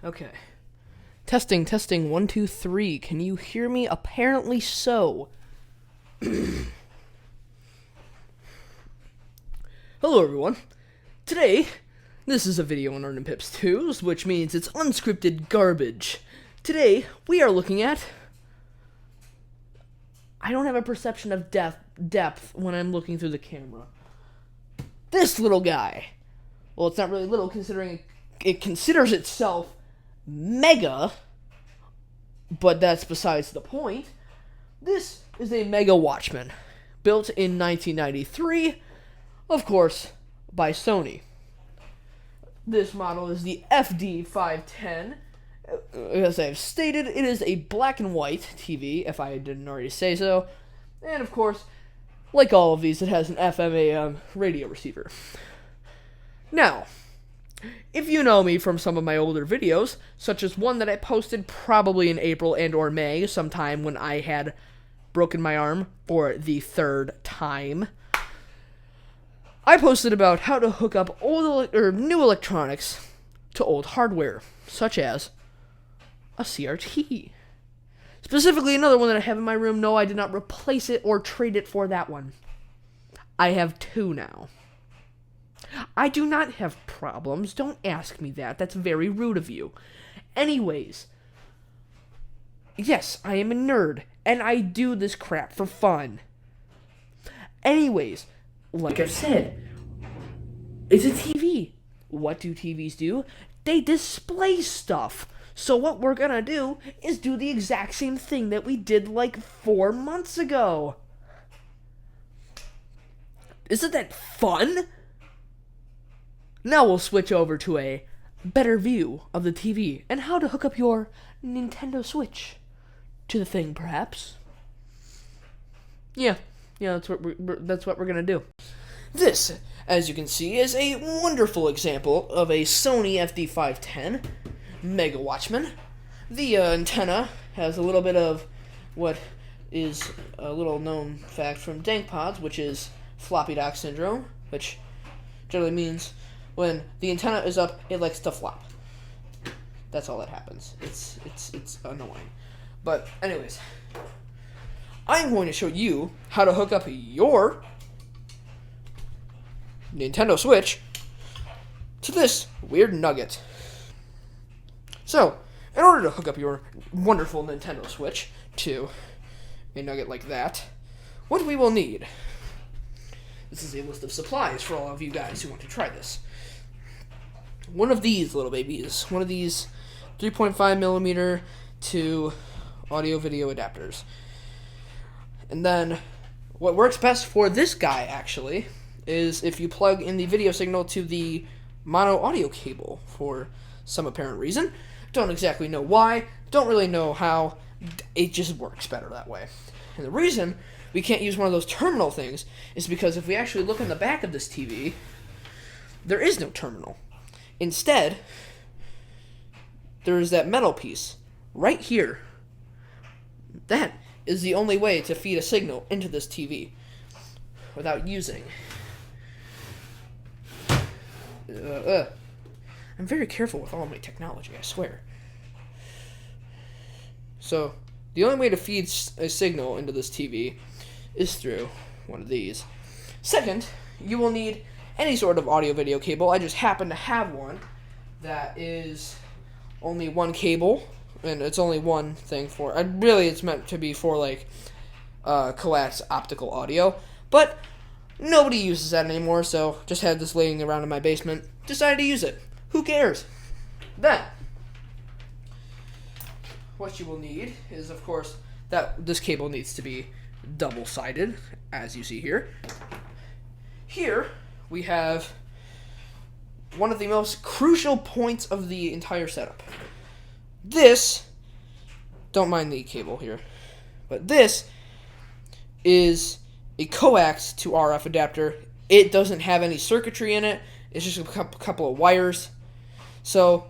Okay. Testing, testing, 1, 2, 3. Can you hear me? Apparently so. Hello, everyone. Today, this is a video on Arden Pips 2s, which means it's unscripted garbage. Today, we are looking at... I don't have a perception of depth when I'm looking through the camera. This little guy. Well, it's not really little, considering it considers itself mega, but that's besides the point. This is a Mega Watchman, built in 1993, of course, by Sony. This model is the FD-510. As I've stated, it is a black and white TV, if I didn't already say so. And of course, like all of these, it has an FM/AM radio receiver. Now, if you know me from some of my older videos, such as one that I posted probably in April and or May, sometime when I had broken my arm for the third time, I posted about how to hook up new electronics to old hardware, such as a CRT. Specifically, another one that I have in my room. No, I did not replace it or trade it for that one. I have two now. I do not have problems. Don't ask me that. That's very rude of you. Anyways, yes, I am a nerd, and I do this crap for fun. Anyways, like I've said, it's a TV. What do TVs do? They display stuff. So what we're gonna do is do the exact same thing that we did like 4 months ago. Isn't that fun? Now we'll switch over to a better view of the TV and how to hook up your Nintendo Switch to the thing, perhaps. Yeah, that's what we're gonna do. This, as you can see, is a wonderful example of a Sony FD-510 Mega Watchman. The antenna has a little bit of what is a little known fact from dank pods, which is floppy dock syndrome, which generally means when the antenna is up, it likes to flop. That's all that happens. It's annoying. But anyways, I'm going to show you how to hook up your Nintendo Switch to this weird nugget. So, in order to hook up your wonderful Nintendo Switch to a nugget like that, what we will need... This is a list of supplies for all of you guys who want to try this. One of these little babies. One of these 3.5 millimeter to audio-video adapters. And then, what works best for this guy, actually, is if you plug in the video signal to the mono audio cable for some apparent reason. Don't exactly know why. Don't really know how. It just works better that way. And the reason we can't use one of those terminal things is because if we actually look in the back of this TV, there is no terminal. Instead, there is that metal piece right here. That is the only way to feed a signal into this TV without using. I'm very careful with all my technology, I swear. So, the only way to feed a signal into this TV is through one of these. Second, you will need any sort of audio-video cable. I just happen to have one that is only one cable, and it's only one thing for... Really, it's meant to be for, like, coax optical audio, but nobody uses that anymore, so just had this laying around in my basement. Decided to use it. Who cares? Then, what you will need is, of course, that this cable needs to be double-sided, as you see here. Here, we have one of the most crucial points of the entire setup. This, don't mind the cable here, but this is a coax to RF adapter. It doesn't have any circuitry in it. It's just a couple of wires. So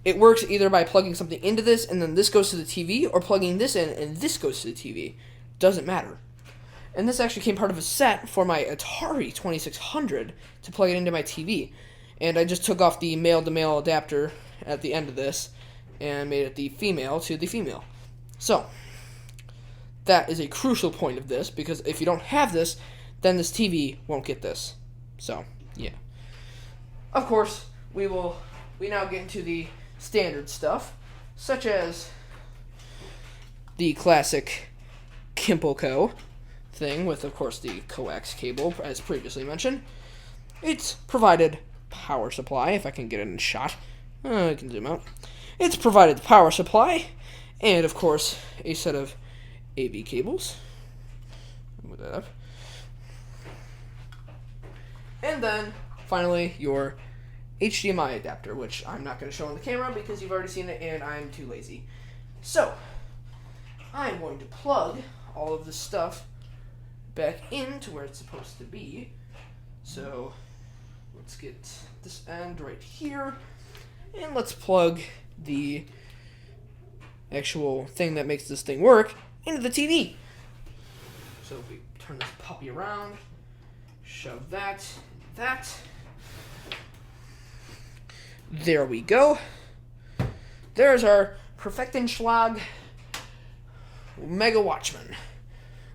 it works either by plugging something into this and then this goes to the TV, or plugging this in and this goes to the TV. Doesn't matter. And this actually came part of a set for my Atari 2600 to plug it into my TV. And I just took off the male-to-male adapter at the end of this and made it the female to the female. So, that is a crucial point of this, because if you don't have this, then this TV won't get this. So, yeah. Of course, we now get into the standard stuff, such as the classic Kimpo thing with, of course, the coax cable, as previously mentioned. It's provided power supply, if I can get it in shot. I can zoom out. It's provided the power supply, and, of course, a set of AV cables. Move that up. And then, finally, your HDMI adapter, which I'm not going to show on the camera because you've already seen it and I'm too lazy. So, I'm going to plug all of this stuff back into where it's supposed to be. So, let's get this end right here, and let's plug the actual thing that makes this thing work into the TV. So if we turn this puppy around, shove that. There we go. There's our Perfektenschlag Mega Watchman.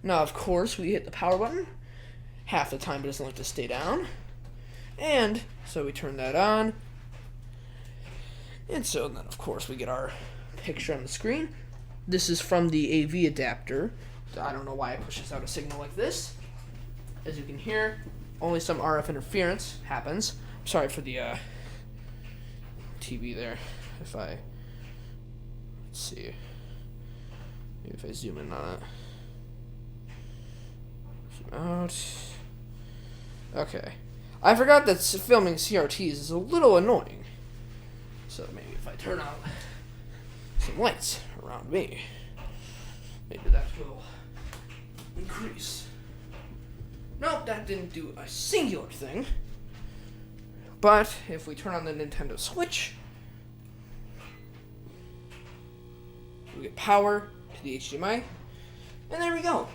Now, of course, we hit the power button. Half the time it doesn't like to stay down. And so we turn that on. And so then, of course, we get our picture on the screen. This is from the AV adapter. I don't know why it pushes out a signal like this. As you can hear, only some RF interference happens. I'm sorry for the TV there. Let's see. Maybe if I zoom in on it. Zoom out. Okay. I forgot that filming CRTs is a little annoying. So maybe if I turn out some lights around me, maybe that will increase. Nope, that didn't do a singular thing. But if we turn on the Nintendo Switch, we get power to the HDMI, and there we go.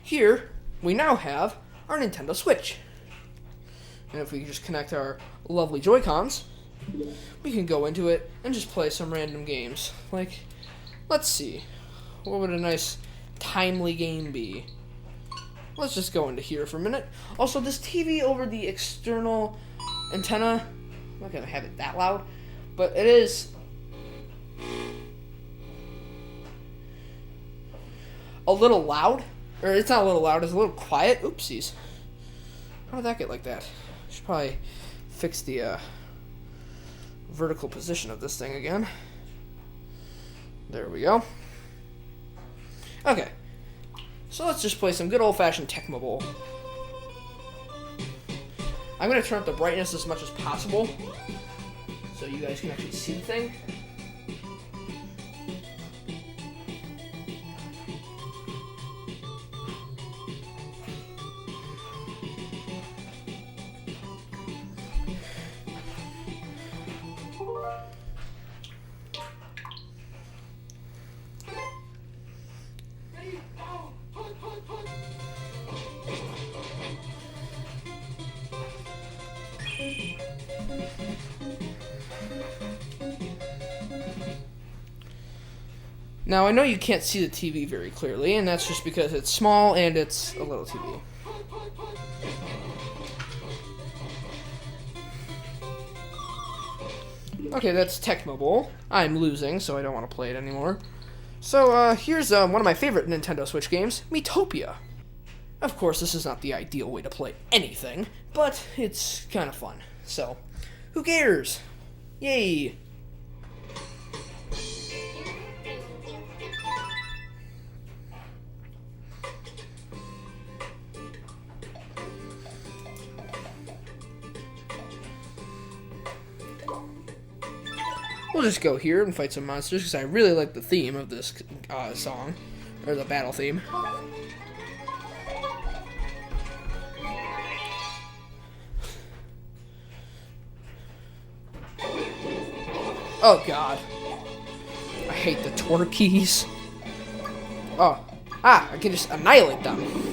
Here, we now have our Nintendo Switch. And if we just connect our lovely Joy-Cons, we can go into it and just play some random games. Like, let's see. What would a nice, timely game be? Let's just go into here for a minute. Also, this TV over the external antenna, I'm not going to have it that loud, but it is a little loud. Or it's not a little loud, it's a little quiet. Oopsies. How did that get like that? Should probably fix the vertical position of this thing again. There we go. Okay. So let's just play some good old-fashioned Tecmo Bowl. I'm going to turn up the brightness as much as possible so you guys can actually see the thing. Now, I know you can't see the TV very clearly, and that's just because it's small and it's a little TV. Okay, that's Tecmo Bowl. I'm losing, so I don't want to play it anymore. So, here's one of my favorite Nintendo Switch games, Miitopia. Of course, this is not the ideal way to play anything, but it's kind of fun. So, who cares? Yay! We'll just go here and fight some monsters because I really like the theme of this song, or the battle theme. Oh god. I hate the Twerkies. Oh. I can just annihilate them.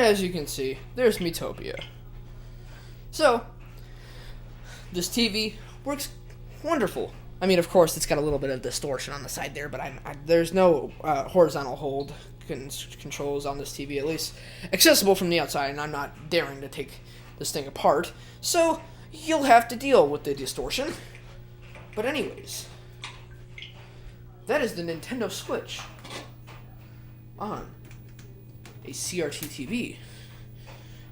And as you can see, there's Metopia. So, this TV works wonderful. I mean, of course, it's got a little bit of distortion on the side there, but there's no horizontal hold controls on this TV, at least accessible from the outside, and I'm not daring to take this thing apart. So, you'll have to deal with the distortion. But anyways, that is the Nintendo Switch on a CRT TV.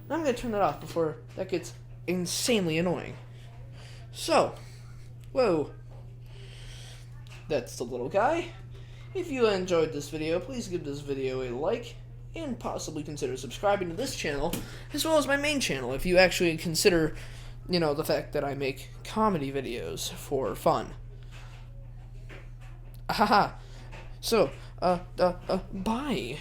I'm going to turn that off before that gets insanely annoying. So, whoa. That's the little guy. If you enjoyed this video, please give this video a like and possibly consider subscribing to this channel as well as my main channel if you actually consider, the fact that I make comedy videos for fun. Ahaha. So, bye.